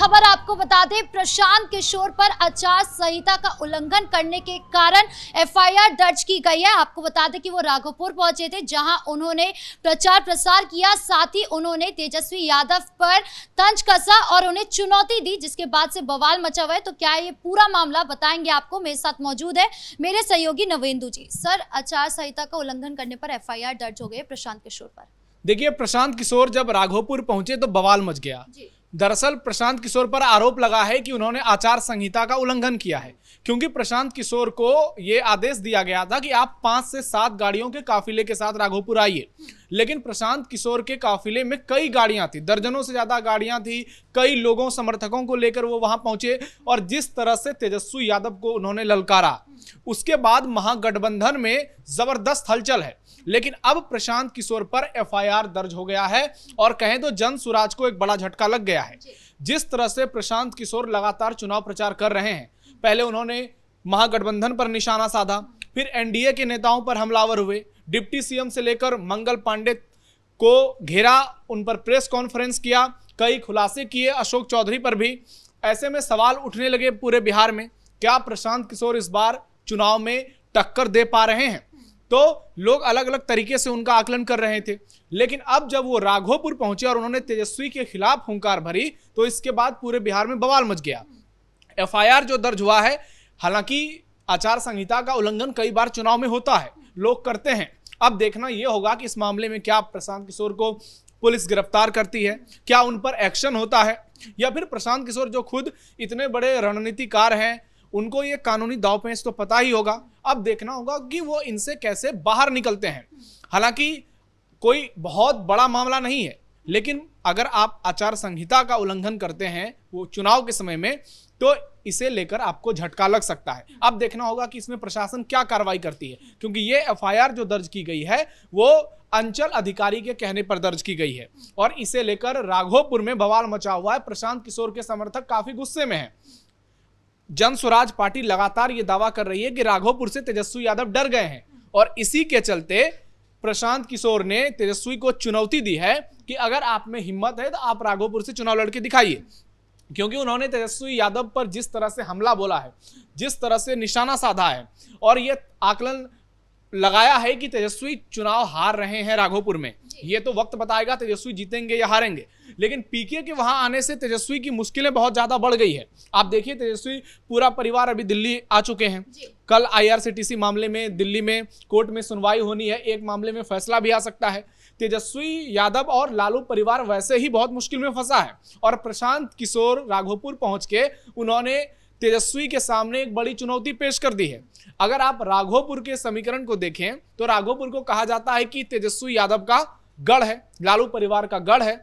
खबर आपको बता दें, प्रशांत किशोर पर आचार संहिता का उल्लंघन करने के कारण एफआईआर दर्ज की गई है। आपको बता दें कि वो राघोपुर पहुंचे थे, जहां उन्होंने प्रचार प्रसार किया, साथ ही उन्होंने तेजस्वी यादव पर तंज कसा और उन्हें चुनौती दी, जिसके बाद से बवाल मचा हुआ है। तो क्या ये पूरा मामला बताएंगे आपको। मेरे साथ मौजूद है मेरे सहयोगी नवेंदु जी। सर, आचार संहिता का उल्लंघन करने पर एफआईआर दर्ज हो गई प्रशांत किशोर पर। देखिए, प्रशांत किशोर जब राघोपुर पहुंचे तो बवाल मच गया। दरअसल प्रशांत किशोर पर आरोप लगा है कि उन्होंने आचार संहिता का उल्लंघन किया है, क्योंकि प्रशांत किशोर को यह आदेश दिया गया था कि आप 5 से 7 गाड़ियों के काफिले के साथ राघोपुर आइए। लेकिन प्रशांत किशोर के काफिले में कई गाड़ियां थी, दर्जनों से ज्यादा गाड़ियां थी, कई लोगों समर्थकों को लेकर वो वहां पहुंचे और जिस तरह से तेजस्वी यादव को उन्होंने ललकारा, उसके बाद महागठबंधन में जबरदस्त हलचल है। लेकिन अब प्रशांत किशोर पर एफआईआर दर्ज हो गया है और कहें तो जन सुराज को एक बड़ा झटका लग गया है। जिस तरह से प्रशांत किशोर लगातार चुनाव प्रचार कर रहे हैं, पहले उन्होंने महागठबंधन पर निशाना साधा, फिर एनडीए के नेताओं पर हमलावर हुए, डिप्टी सीएम से लेकर मंगल पांडे को घेरा, उन पर प्रेस कॉन्फ्रेंस किया, कई खुलासे किए, अशोक चौधरी पर भी। ऐसे में सवाल उठने लगे पूरे बिहार में, क्या प्रशांत किशोर इस बार चुनाव में टक्कर दे पा रहे हैं? तो लोग अलग अलग तरीके से उनका आकलन कर रहे थे। लेकिन अब जब वो राघोपुर पहुंचे और उन्होंने तेजस्वी के खिलाफ हुंकार भरी, तो इसके बाद पूरे बिहार में बवाल मच गया। एफआईआर जो दर्ज हुआ है, हालांकि आचार संहिता का उल्लंघन कई बार चुनाव में होता है, लोग करते हैं। अब देखना यह होगा कि इस मामले में क्या प्रशांत किशोर को पुलिस गिरफ्तार करती है, क्या उन पर एक्शन होता है, या फिर प्रशांत किशोर जो खुद इतने बड़े रणनीतिकार हैं, उनको ये कानूनी दांवपेच तो पता ही होगा। अब देखना होगा कि वो इनसे कैसे बाहर निकलते हैं। हालांकि कोई बहुत बड़ा मामला नहीं है, लेकिन अगर आप आचार संहिता का उल्लंघन करते हैं वो चुनाव के समय में, तो इसे लेकर आपको झटका लग सकता है। अब देखना होगा कि इसमें प्रशासन क्या कार्रवाई करती है, क्योंकि ये एफआईआर जो दर्ज की गई है वो अंचल अधिकारी के कहने पर दर्ज की गई है और इसे लेकर राघोपुर में बवाल मचा हुआ है। प्रशांत किशोर के समर्थक काफी गुस्से में हैं। जन स्वराज पार्टी लगातार ये दावा कर रही है कि राघोपुर से तेजस्वी यादव डर गए हैं और इसी के चलते प्रशांत किशोर ने तेजस्वी को चुनौती दी है कि अगर आप में हिम्मत है तो आप राघोपुर से चुनाव लड़के दिखाइए। क्योंकि उन्होंने तेजस्वी यादव पर जिस तरह से हमला बोला है, जिस तरह से निशाना साधा है और ये आकलन लगाया है कि तेजस्वी चुनाव हार रहे हैं राघोपुर में, ये तो वक्त बताएगा तेजस्वी जीतेंगे या हारेंगे। लेकिन पीके के वहां आने से तेजस्वी की मुश्किलें बहुत ज्यादा बढ़ गई है। आप देखिए, तेजस्वी पूरा परिवार अभी दिल्ली आ चुके हैं। कल आईआरसीटीसी मामले में दिल्ली में कोर्ट में सुनवाई होनी है, एक मामले में फैसला भी आ सकता है। तेजस्वी यादव और लालू परिवार वैसे ही बहुत मुश्किल में फंसा है और प्रशांत किशोर राघोपुर पहुंच के उन्होंने तेजस्वी के सामने एक बड़ी चुनौती पेश कर दी है। अगर आप राघोपुर के समीकरण को देखें तो राघोपुर को कहा जाता है कि तेजस्वी यादव का गढ़ है, लालू परिवार का गढ़ है,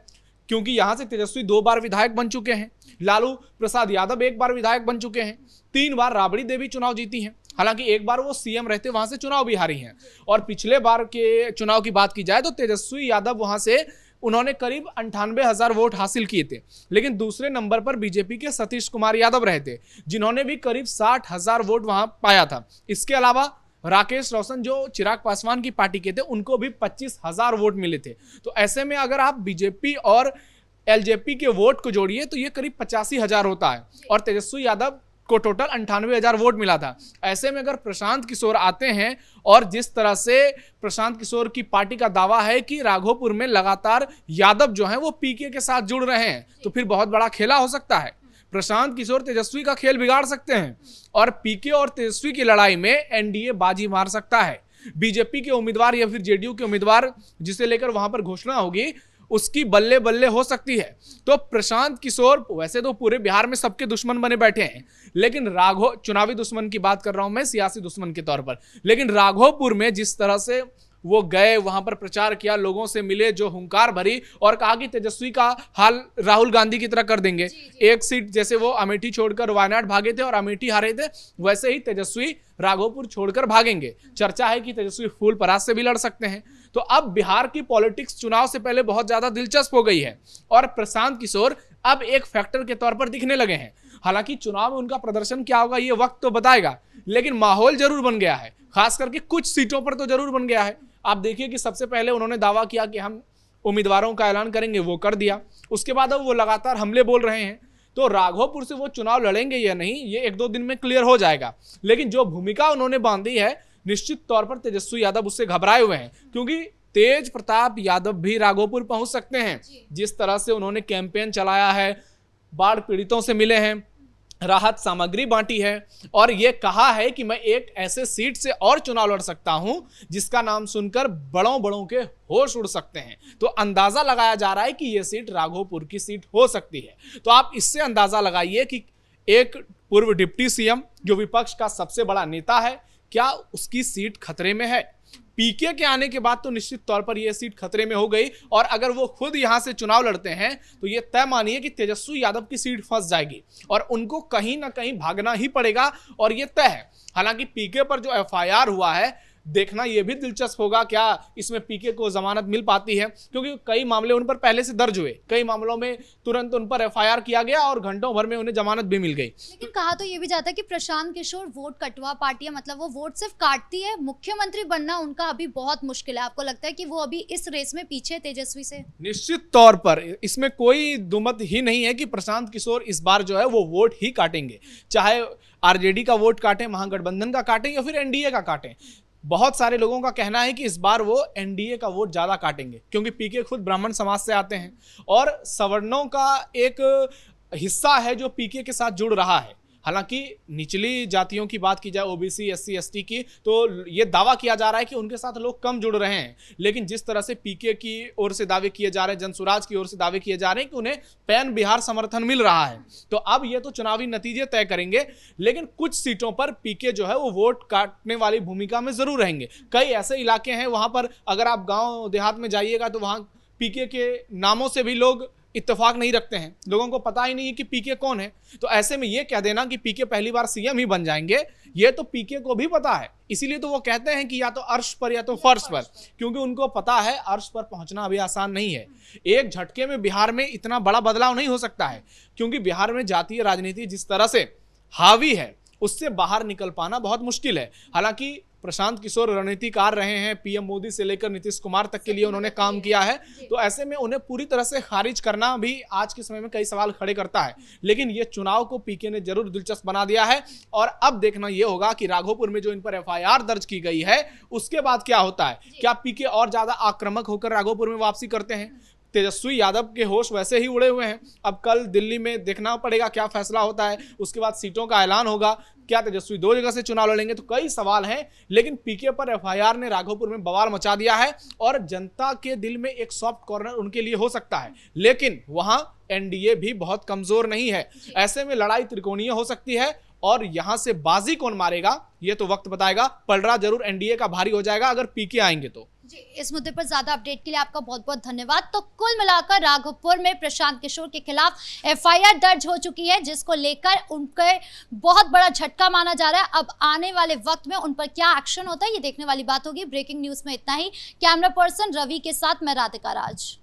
क्योंकि यहां से तेजस्वी 2 बार विधायक बन चुके हैं, लालू प्रसाद यादव 1 बार विधायक बन चुके हैं, 3 बार राबड़ी देवी चुनाव जीती हैं। हालांकि 1 बार वो सीएम रहते वहां से चुनाव भी हारी हैं और पिछले बार के चुनाव की बात की जाए तो तेजस्वी यादव वहां से उन्होंने करीब 98,000 वोट हासिल किए थे। लेकिन दूसरे नंबर पर बीजेपी के सतीश कुमार यादव रहे थे, जिन्होंने भी करीब 60,000 वोट वहां पाया था। इसके अलावा राकेश रोशन जो चिराग पासवान की पार्टी के थे, उनको भी 25,000 वोट मिले थे। तो ऐसे में अगर आप बीजेपी और एलजेपी के वोट को जोड़िए तो ये करीब 85,000 होता है और तेजस्वी यादव को टोटल 98,000 वोट मिला था। ऐसे में अगर प्रशांत किशोर आते हैं और जिस तरह से प्रशांत किशोर की पार्टी का दावा है कि राघोपुर में लगातार यादव जो हैं वो पीके के साथ जुड़ रहे हैं, तो फिर बहुत बड़ा खेला हो सकता है। प्रशांत किशोर तेजस्वी का खेल बिगाड़ सकते हैं और पीके और तेजस्वी की लड़ाई में एनडीए बाजी मार सकता है। बीजेपी के उम्मीदवार या फिर जेडीयू के उम्मीदवार जिसे लेकर वहां पर घोषणा होगी, उसकी बल्ले बल्ले हो सकती है। तो प्रशांत किशोर वैसे तो पूरे बिहार में सबके दुश्मन बने बैठे हैं, लेकिन चुनावी दुश्मन की बात कर रहा हूं मैं, सियासी दुश्मन के तौर पर। लेकिन राघोपुर में जिस तरह से वो गए, वहां पर प्रचार किया, लोगों से मिले, जो हुंकार भरी और कहा कि तेजस्वी का हाल राहुल गांधी की तरह कर देंगे। एक सीट जैसे वो अमेठी छोड़कर वायनाड भागे थे और अमेठी हारे थे, वैसे ही तेजस्वी राघोपुर छोड़कर भागेंगे। चर्चा है कि तेजस्वी फूलपरास से भी लड़ सकते हैं। तो अब बिहार की पॉलिटिक्स चुनाव से पहले बहुत ज्यादा दिलचस्प हो गई है और प्रशांत किशोर अब एक फैक्टर के तौर पर दिखने लगे हैं। हालांकि चुनाव में उनका प्रदर्शन क्या होगा ये वक्त तो बताएगा, लेकिन माहौल जरूर बन गया है, खास करके कुछ सीटों पर तो जरूर बन गया है। आप देखिए कि सबसे पहले उन्होंने दावा किया कि हम उम्मीदवारों का ऐलान करेंगे, वो कर दिया। उसके बाद अब वो लगातार हमले बोल रहे हैं। तो राघोपुर से वो चुनाव लड़ेंगे या नहीं ये 1-2 दिन में क्लियर हो जाएगा। लेकिन जो भूमिका उन्होंने बांधी है निश्चित तौर पर तेजस्वी यादव उससे घबराए हुए हैं, क्योंकि तेज प्रताप यादव भी राघोपुर पहुंच सकते हैं। जिस तरह से उन्होंने कैंपेन चलाया है, बाढ़ पीड़ितों से मिले हैं, राहत सामग्री बांटी है और ये कहा है कि मैं एक ऐसे सीट से और चुनाव लड़ सकता हूं जिसका नाम सुनकर बड़ों के होश उड़ सकते हैं। तो अंदाजा लगाया जा रहा है कि यह सीट राघोपुर की सीट हो सकती है। तो आप इससे अंदाजा लगाइए कि एक पूर्व डिप्टी सीएम जो विपक्ष का सबसे बड़ा नेता है, क्या उसकी सीट खतरे में है? पीके के आने के बाद तो निश्चित तौर पर यह सीट खतरे में हो गई और अगर वो खुद यहां से चुनाव लड़ते हैं तो ये तय मानिए कि तेजस्वी यादव की सीट फंस जाएगी और उनको कहीं ना कहीं भागना ही पड़ेगा और ये तय है। हालांकि पीके पर जो एफआईआर हुआ है, देखना यह भी दिलचस्प होगा क्या इसमें पीके को जमानत मिल पाती है, क्योंकि कई मामले उन पर पहले से दर्ज हुए, कई मामलों में तुरंत उन पर एफआईआर किया गया और घंटों भर में उन्हें जमानत भी मिल गई। लेकिन कहा तो ये भी जाता है कि प्रशांत किशोर वोट कटवा पार्टी है, मतलब वो वोट सिर्फ काटती है, मुख्यमंत्री बनना उनका अभी बहुत मुश्किल है। आपको लगता है कि वो अभी इस रेस में पीछे है तेजस्वी से? निश्चित तौर पर इसमें कोई दुमत ही नहीं है कि प्रशांत किशोर इस बार जो है वो वोट ही काटेंगे, चाहे आरजेडी का वोट काटें, महागठबंधन का काटें या फिर एनडीए का काटें। बहुत सारे लोगों का कहना है कि इस बार वो एनडीए का वोट ज्यादा काटेंगे, क्योंकि पीके खुद ब्राह्मण समाज से आते हैं और सवर्णों का एक हिस्सा है जो पीके के साथ जुड़ रहा है। हालांकि निचली जातियों की बात की जाए, ओबीसी, एससी, एसटी की, तो ये दावा किया जा रहा है कि उनके साथ लोग कम जुड़ रहे हैं। लेकिन जिस तरह से पीके की ओर से दावे किए जा रहे हैं, जनसुराज की ओर से दावे किए जा रहे हैं कि उन्हें पैन बिहार समर्थन मिल रहा है, तो अब ये तो चुनावी नतीजे तय करेंगे। लेकिन कुछ सीटों पर पीके जो है वो वोट काटने वाली भूमिका में जरूर रहेंगे। कई ऐसे इलाके हैं वहां पर अगर आप गाँव देहात में जाइएगा तो वहां पीके के नामों से भी लोग इत्तेफाक नहीं रखते हैं, लोगों को पता ही नहीं है कि पीके कौन है। तो ऐसे में ये कह देना कि पीके पहली बार सीएम ही बन जाएंगे, ये तो पीके को भी पता है। इसीलिए तो वो कहते हैं कि या तो अर्श पर या तो फर्श पर, क्योंकि उनको पता है अर्श पर पहुंचना अभी आसान नहीं है। एक झटके में बिहार में इतना बड़ा बदलाव नहीं हो सकता है, क्योंकि बिहार में जातीय राजनीति जिस तरह से हावी है उससे बाहर निकल पाना बहुत मुश्किल है। हालांकि प्रशांत किशोर रणनीतिकार रहे हैं, पीएम मोदी से लेकर नीतीश कुमार तक के लिए उन्होंने काम किया है, तो ऐसे में उन्हें पूरी तरह से खारिज करना भी आज के समय में कई सवाल खड़े करता है। लेकिन ये चुनाव को पीके ने जरूर दिलचस्प बना दिया है और अब देखना यह होगा कि राघोपुर में जो इन पर एफआईआर दर्ज की गई है उसके बाद क्या होता है। क्या पीके और ज्यादा आक्रामक होकर राघोपुर में वापसी करते हैं? तेजस्वी यादव के होश वैसे ही उड़े हुए हैं। अब कल दिल्ली में देखना पड़ेगा क्या फैसला होता है, उसके बाद सीटों का ऐलान होगा, क्या तेजस्वी 2 जगह से चुनाव लड़ेंगे, तो कई सवाल हैं। लेकिन पीके पर एफआईआर ने राघोपुर में बवाल मचा दिया है और जनता के दिल में एक सॉफ्ट कॉर्नर उनके लिए हो सकता है। लेकिन वहां एनडीए भी बहुत कमजोर नहीं है, ऐसे में लड़ाई त्रिकोणीय हो सकती है और यहां से बाजी कौन मारेगा ये तो वक्त बताएगा। पलड़ा जरूर एनडीए का भारी हो जाएगा अगर पीके आएंगे तो। जी, इस मुद्दे पर ज्यादा अपडेट के लिए आपका बहुत बहुत धन्यवाद। तो कुल मिलाकर राघोपुर में प्रशांत किशोर के खिलाफ एफआईआर दर्ज हो चुकी है, जिसको लेकर उनके बहुत बड़ा झटका माना जा रहा है। अब आने वाले वक्त में उन पर क्या एक्शन होता है ये देखने वाली बात होगी। ब्रेकिंग न्यूज में इतना ही। कैमरा पर्सन रवि के साथ मैं राधिका राज।